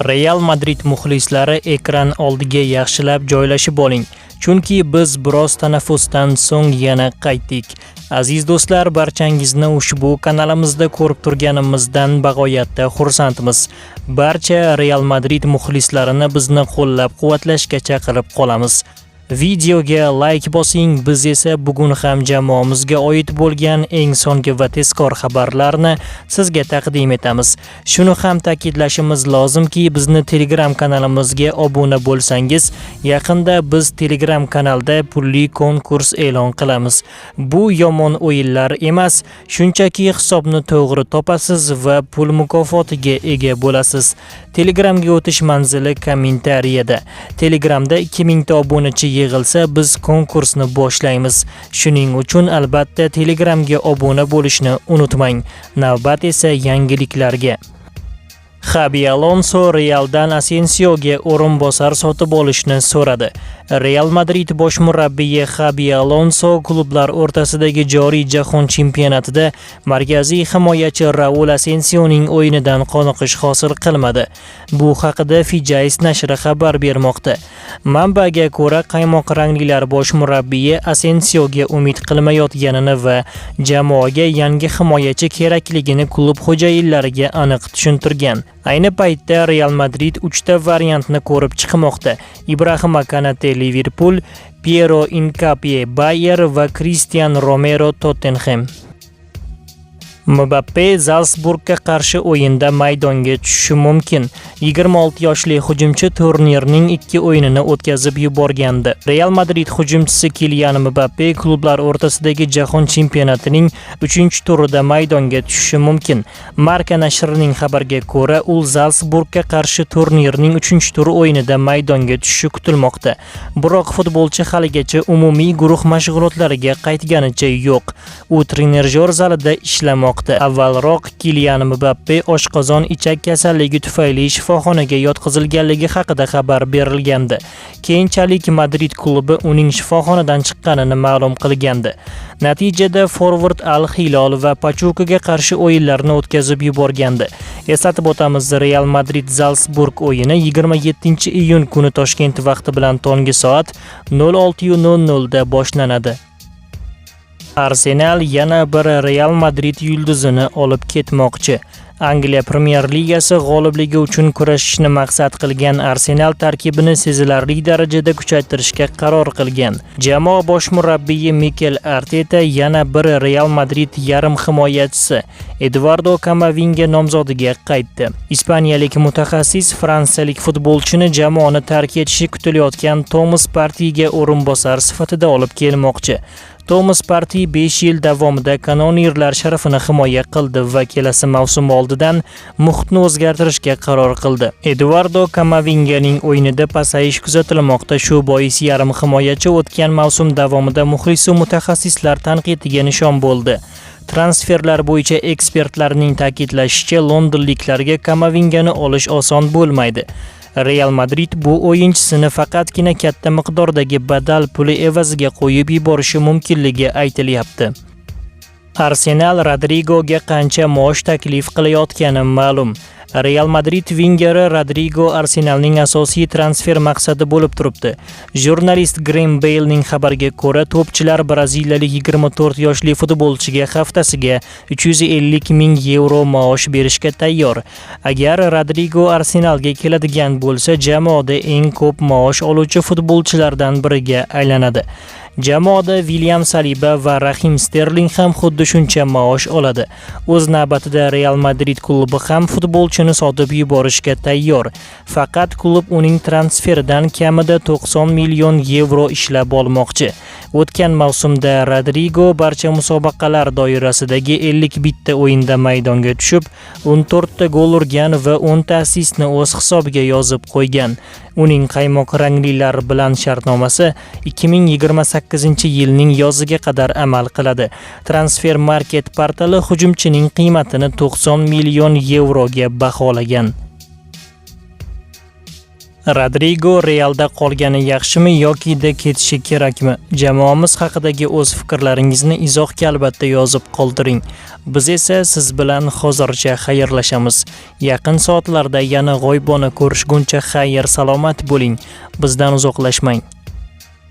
Real Madrid muxlislari ekran oldiga yaxshilab joylashib oling, chunki biz biroz tanaffusdan so'ng yana qaytdik. Aziz do'stlar, barchangizni ushbu kanalimizda ko'rib turganimizdan bag'oyatda xursandmiz. Barcha Real Madrid muxlislarini bizni qo'llab-quvvatlashga chaqirib qolamiz. Videoga like bosing, biz esa bugun ham jamoamizga oid bo'lgan eng so'nggi va tezkor xabarlarni sizga taqdim etamiz. Shuni ham ta'kidlashimiz lozimki, bizni Telegram kanalimizga obuna bo'lsangiz, yaqinda biz Telegram kanalda pulli konkurs e'lon qilamiz. Bu yomon o'yinlar emas, shunchaki hisobni to'g'ri topasiz va pul mukofotiga ega bo'lasiz. Telegramga o'tish manzili kommentariyada. Telegramda 2000 ta obunachi yig'ilsa biz konkursni boshlaymiz. Shuning uchun albatta Telegramga obuna bo'lishni unutmang. Navbat esa yangiliklarga. Xabi Alonso Realdan Asensioga o'rinbosar sotib olishni so'radi. Real Madrid bosh murabbiyi Xabi Alonso klublar o'rtasidagi joriy jahon chempionatida markaziy himoyachi Raul Asensioning o'yinidan qoniqish hosil qilmadi. Bu haqida Fijais nashri xabar bermoqda. Manbaga ko'ra, qaymoq ranglilar bosh murabbiyi Asensioga umid qilmayotganini va jamoaga yangi himoyachi kerakligini klub xo'jayinlariga aniq tushuntirgan. Ayni paytda Real Madrid 3 ta variantni ko'rib chiqmoqda. Ibrahima Konate Liverpool, Piero Inkapie Bayer va Cristian Romero Tottenham. Mbappe Zalsburgga qarshi o'yinda maydonga tushishi mumkin. 26 yoshli hujumchi turnirning 2 o'yinini o'tkazib yuborgandi. Real Madrid hujumchisi Kylian Mbappe klublar o'rtasidagi jahon chempionatining 3-turida maydonga tushishi mumkin. Marca nashrining xabariga ko'ra, u Zalsburgga qarshi turnirning 3-tur o'yinida maydonga tushishi kutilmoqda. Biroq futbolchi haligacha umumiy guruh mashg'ulotlariga qaytganicha yo'q. U trenerjor zalida ishlamoqda. Avvalroq Kylian Mbappe oshqozon ichak kasalligi tufayli shifoxonaga yotqizilganligi haqida xabar berilgandi. Keyinchalik Madrid klubi uning shifoxonadan chiqqanini ma'lum qilgandi. Natijada forvard Al-Hilol va Pachukaga qarshi o'yinlarni o'tkazib yuborgandi. Eslatib o'tamiz, Real Madrid Zalsburg o'yini 27-iyun kuni Toshkent vaqti bilan tongi soat 06:00 da boshlanadi. Arsenal yana bir Real Madrid yulduzini olib ketmoqchi. Angliya Premier Ligasi g'olibligi uchun kurashishni maqsad qilgan Arsenal tarkibini sezilarli darajada kuchaytirishga qaror qilgan. Jamoa bosh murabbiyi Mikel Arteta yana bir Real Madrid yarim himoyachisi Eduardo Camavinga nomzodiga qaytdi. Ispaniyalik mutaxassis fransiyalik futbolchini jamoani tark etishi kutilayotgan Thomas Parteyga o'rinbosar sifatida olib kelmoqchi. Thomas Partey 5 yil davomida kanonirlar sharafini himoya qildi va kelasi mavsum oldidan muhitni o'zgartirishga qaror qildi. Eduardo Camavinganing o'yinida pasayish kuzatilmoqda. Shu bois yarim himoyachi o'tgan mavsum davomida muxlis va mutaxassislar tanqidiga nishon bo'ldi. Transferlar bo'yicha ekspertlarning ta'kidlashicha, londonliklarga Camavingani olish oson bo'lmaydi. Real Madrid bu o'yinchisini faqatgina katta miqdordagi badal puli evaziga qo'yib yuborishi mumkinligi aytilyapti. Arsenal Rodrigoga qancha maosh taklif qilayotgani ma'lum. Real Madrid vingeri Rodrigo Arsenalning asosiy transfer maqsadi bo'lib turibdi. Jurnalist Graham Balening xabariga ko'ra, to'pchilar braziliyalik 24 yoshli futbolchiga haftasiga 350 ming yevro maosh berishga tayyor. Agar Rodrigo Arsenalga keladigan bo'lsa, jamoada eng ko'p maosh oluvchi futbolchilardan biriga aylanadi. Jamoada William Saliba va Raheem Sterling ham xuddi shuncha maosh oladi. O'z navbatida Real Madrid klubi ham futbolchini sotib yuborishga tayyor. Faqat klub uning transferidan kamida 90 million yevro ishlab olmoqchi. O'tgan mavsumda Rodrigo barcha musobaqalar doirasidagi 51 ta o'yinda maydonga tushib, 14 ta gol urgan va 10 ta assistni o'z hisobiga yozib qo'ygan. Uning qaymoq ranglilar bilan shartnomasi 2028-yilning yoziga qadar amal qiladi. Transfer Market portali hujumchining qiymatini 90 million yevroga baholagan. Rodrigo Realda qolgani yaxshimi yoki de ketishi kerakmi? Jamoamiz haqidagi o'z fikrlaringizni izohga albatta yozib qoldiring. Biz esa siz bilan hozircha xayrlashamiz. Yaqin soatlarda yana g'oybona ko'rishguncha xayr salomat bo'ling. Bizdan uzoqlashmang.